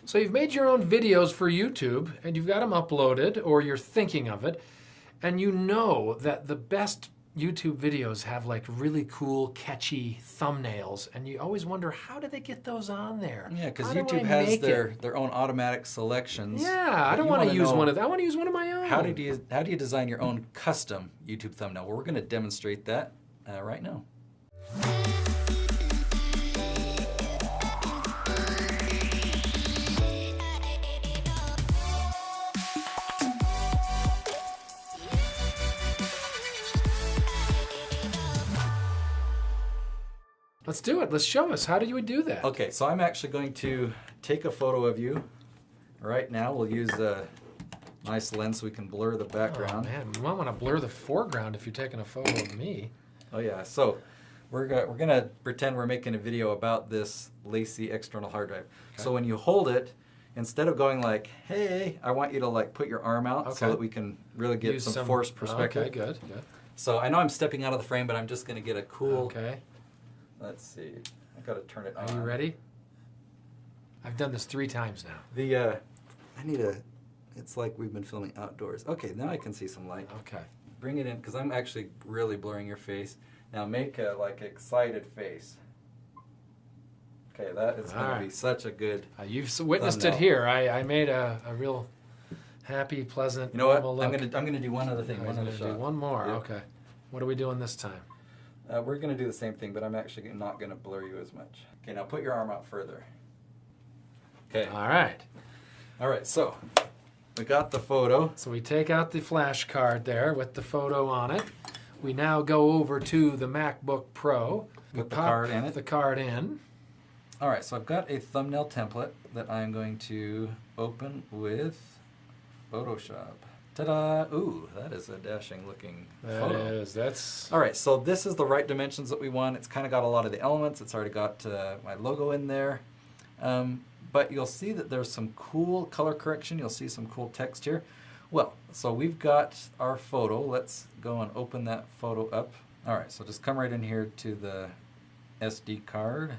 So you've made your own videos for YouTube and you've got them uploaded, or you're thinking of it, and you know that the best YouTube videos have like really cool, catchy thumbnails, and you always wonder, how do they get those on there? Yeah, because How do YouTube I has make it? their own automatic selections. Yeah, I don't want to use one of that. I want to use one of my own. How do you design your own custom YouTube thumbnail? Well, we're going to demonstrate that right now. Let's do it. Let's show us. How do you do that? Okay, so I'm actually going to take a photo of you right now. We'll use a nice lens so we can blur the background. Oh man, you might want to blur the foreground if you're taking a photo of me. Oh yeah, so we're gonna pretend we're making a video about this Lacy external hard drive. Okay. So when you hold it, instead of going like, hey, I want you to like put your arm out so that we can really get some forced perspective. Okay, good. So I know I'm stepping out of the frame, but I'm just gonna get a cool. Okay. Let's see. I gotta turn it on. Are you ready? I've done this 3 times now. I need a. It's like we've been filming outdoors. Okay, now I can see some light. Okay. Bring it in, because I'm actually really blurring your face. Now make a like excited face. Okay, that is going to be such a good. You've witnessed thumbnail. It here. I made a real happy, pleasant. You know what? Look. I'm gonna do one other thing. I'm gonna do one more. Yep. Okay. What are we doing this time? We're going to do the same thing, but I'm actually not going to blur you as much. Okay, now put your arm out further. Okay. All right. All right, so we got the photo. So we take out the flash card there with the photo on it. We now go over to the MacBook Pro. Put the card in it. The card in. All right, so I've got a thumbnail template that I'm going to open with Photoshop. Ta-da! Ooh, that is a dashing looking photo. That is. That's... All right, so this is the right dimensions that we want. It's kind of got a lot of the elements. It's already got my logo in there. But you'll see that there's some cool color correction. You'll see some cool text here. Well, so we've got our photo. Let's go and open that photo up. All right, so just come right in here to the SD card.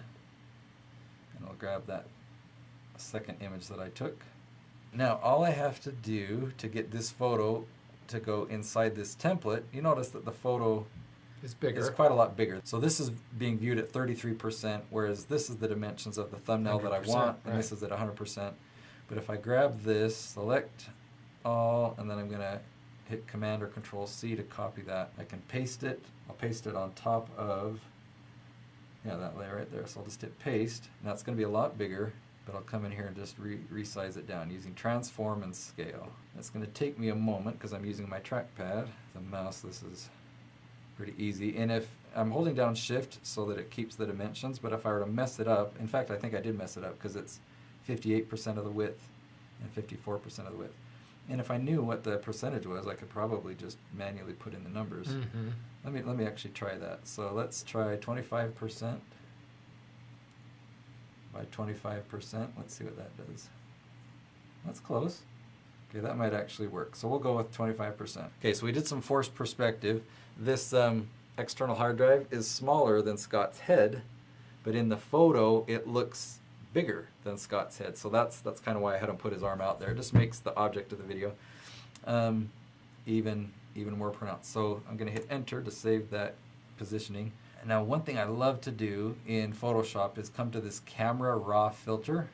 And I'll grab that second image that I took. Now, all I have to do to get this photo to go inside this template, you notice that the photo is bigger. It's quite a lot bigger. So this is being viewed at 33%, whereas this is the dimensions of the thumbnail that I want, and this is at 100%. But if I grab this, select all, and then I'm going to hit Command or Control C to copy that, I can paste it. I'll paste it on top of that layer right there. So I'll just hit Paste. Now it's going to be a lot bigger. But I'll come in here and just resize it down using transform and scale. It's going to take me a moment because I'm using my trackpad. The mouse, this is pretty easy. And if I'm holding down shift so that it keeps the dimensions, but if I were to mess it up, in fact I think I did mess it up because it's 58% of the width and 54% of the width. And if I knew what the percentage was, I could probably just manually put in the numbers. Mm-hmm. Let me actually try that. So let's try 25%. By 25%. Let's see what that does. That's close. Okay, that might actually work. So we'll go with 25%. Okay, so we did some forced perspective. This external hard drive is smaller than Scott's head, but in the photo it looks bigger than Scott's head. So that's kind of why I had him put his arm out there. It just makes the object of the video even more pronounced. So I'm going to hit Enter to save that positioning. Now, one thing I love to do in Photoshop is come to this camera raw filter,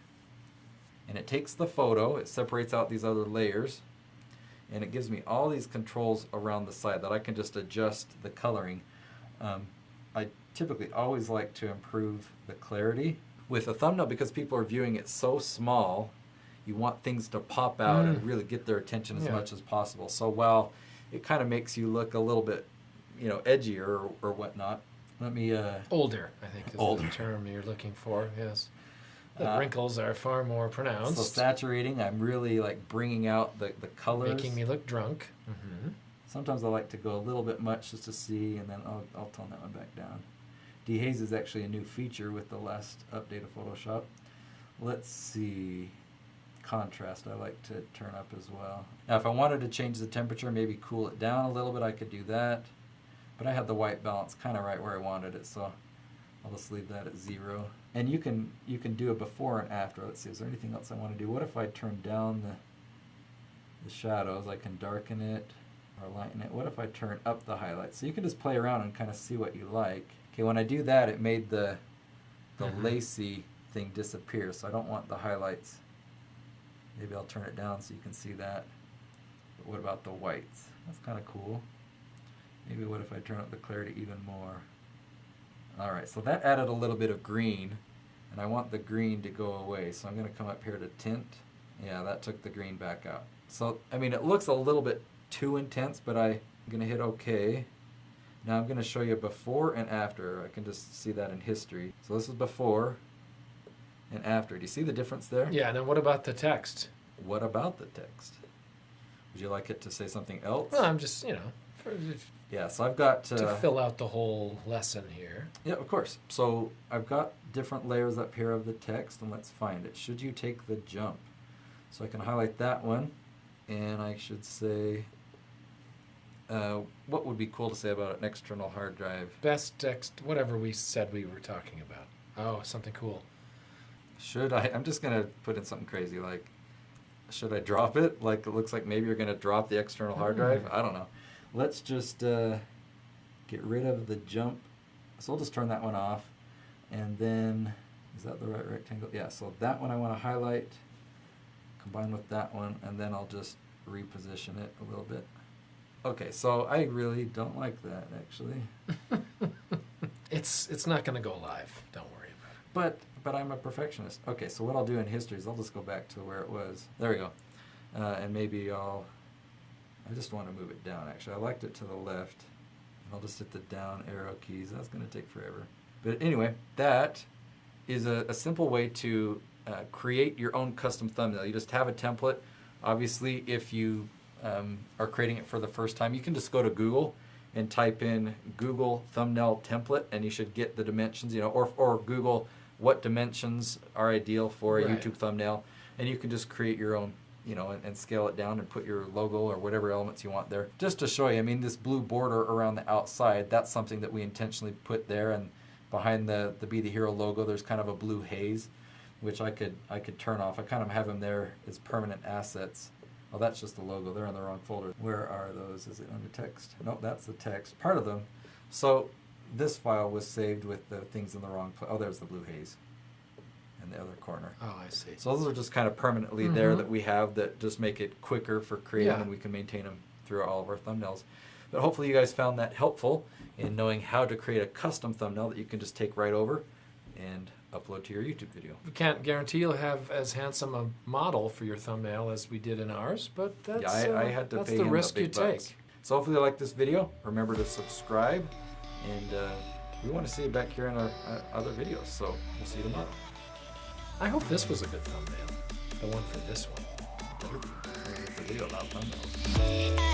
and it takes the photo, it separates out these other layers, and it gives me all these controls around the side that I can just adjust the coloring. I typically always like to improve the clarity. With a thumbnail, because people are viewing it so small, you want things to pop out and really get their attention as much as possible. So while it kind of makes you look a little bit, edgier or whatnot, let me... older, I think, is the term you're looking for, yes. The wrinkles are far more pronounced. So saturating, I'm really like bringing out the colors. Making me look drunk. Mm-hmm. Sometimes I like to go a little bit much just to see, and then I'll tone that one back down. Dehaze is actually a new feature with the last update of Photoshop. Let's see. Contrast I like to turn up as well. Now if I wanted to change the temperature, maybe cool it down a little bit, I could do that. But I had the white balance kind of right where I wanted it, so I'll just leave that at 0. And you can do a before and after. Let's see, is there anything else I want to do? What if I turn down the shadows? I can darken it or lighten it. What if I turn up the highlights? So you can just play around and kind of see what you like. Okay, when I do that, it made the lacy thing disappear, so I don't want the highlights. Maybe I'll turn it down so you can see that. But what about the whites? That's kind of cool. Maybe what if I turn up the clarity even more? Alright, so that added a little bit of green, and I want the green to go away, so I'm going to come up here to tint. Yeah, that took the green back out. So, I mean, it looks a little bit too intense, but I'm going to hit OK. Now I'm going to show you before and after. I can just see that in history. So this is before and after. Do you see the difference there? Yeah, and then what about the text? What about the text? Would you like it to say something else? Well, I'm just, yeah, so I've got... to fill out the whole lesson here. Yeah, of course. So I've got different layers up here of the text, and let's find it. Should you take the jump? So I can highlight that one, and I should say... what would be cool to say about an external hard drive? Best text, whatever we said we were talking about. Oh, something cool. Should I? I'm just going to put in something crazy, like, should I drop it? Like, it looks like maybe you're going to drop the external hard drive. I don't know. Let's just get rid of the jump. So we'll just turn that one off. And then, is that the right rectangle? Yeah, so that one I want to highlight, combine with that one, and then I'll just reposition it a little bit. Okay, so I really don't like that, actually. It's not going to go live. Don't worry about it. But I'm a perfectionist. Okay, so what I'll do in history is I'll just go back to where it was. There we go. And maybe I just want to move it down, actually. I liked it to the left. And I'll just hit the down arrow keys. That's going to take forever. But anyway, that is a simple way to create your own custom thumbnail. You just have a template. Obviously, if you are creating it for the first time, you can just go to Google and type in Google thumbnail template, and you should get the dimensions, or Google what dimensions are ideal for a YouTube thumbnail, and you can just create your own, and scale it down and put your logo or whatever elements you want there. Just to show you, I mean, this blue border around the outside, that's something that we intentionally put there, and behind the Be the Hero logo, there's kind of a blue haze, which I could turn off. I kind of have them there as permanent assets. Oh, that's just the logo. They're in the wrong folder. Where are those? Is it under text? Nope, that's the text. Part of them. So this file was saved with the things in the wrong place. Oh, there's the blue haze in the other corner. Oh, I see. So those are just kind of permanently there that we have that just make it quicker for creating, and we can maintain them through all of our thumbnails. But hopefully you guys found that helpful in knowing how to create a custom thumbnail that you can just take right over and upload to your YouTube video. We can't guarantee you'll have as handsome a model for your thumbnail as we did in ours, but that's, I had to that's pay the him risk the you big bucks. take. So hopefully you like this video. Remember to subscribe, and we want to see you back here in our other videos. So we'll see you tomorrow. I hope this was a good thumbnail. The one for this one. Better be. It's a video about thumbnails.